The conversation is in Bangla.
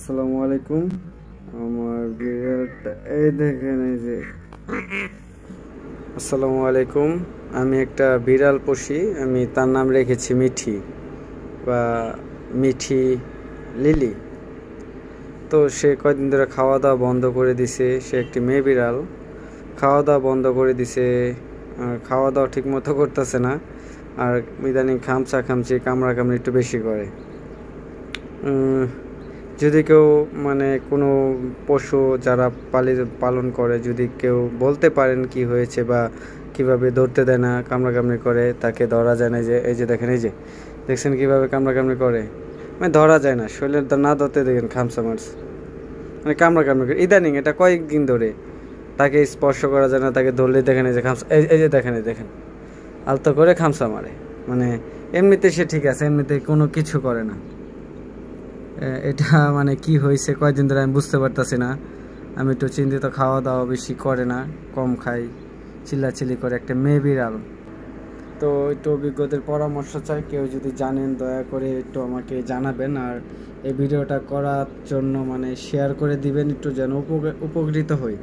আসসালামু আলাইকুম। আমার বিড়ালটা এই দেখেন, এই যে আসসালামু আলাইকুম। আমি একটা বিড়াল পুষি, আমি তার নাম রেখেছি মিঠি বা মিঠি লিলি। তো সে কয়দিন ধরে খাওয়া দাওয়া বন্ধ করে দিছে। সে একটি মেয়ে বিড়াল, খাওয়া দাওয়া বন্ধ করে দিছে, খাওয়া দাওয়া ঠিক মতো করতেছে না, আর ইদানিং খামচি কামড়াকামড়ি একটু বেশি করে। যদি কেউ মানে কোনো পশু যারা পালন করে, যদি কেউ বলতে পারেন কি হয়েছে বা কিভাবে ধরতে দেয় না, কামড়াকামড়ি করে, তাকে ধরা যায় না। যে এই যে দেখেন, এই যে দেখছেন কীভাবে কামড়াকামড়ি করে, মানে ধরা যায় না, শরীরের না ধরতে দেখেন খামসা মারছে, মানে কামড়াকামড়ি করে। ইদানিং এটা কয়েকদিন ধরে তাকে স্পর্শ করা যায় না, তাকে ধরলে দেখেন এই যে খামসা, এই যে দেখেন, এই দেখেন আলতো করে খামসা মারে। মানে এমনিতে সে ঠিক আছে, এমনিতে কোনো কিছু করে না। এটা মানে কি হয়েছে কয়েকদিন ধরে আমি বুঝতে পারতাছি না। আমি একটু চিন্তিত, খাওয়া দাওয়া বেশি করে না, কম খাই, চিল্লাচিল্লি করে, একটা মেয়ে বিড়াল। তো একটু অভিজ্ঞদের পরামর্শ চাই, কেউ যদি জানেন দয়া করে একটু আমাকে জানাবেন। আর এই ভিডিওটা করার জন্য মানে শেয়ার করে দিবেন একটু, যেন উপকৃত হই।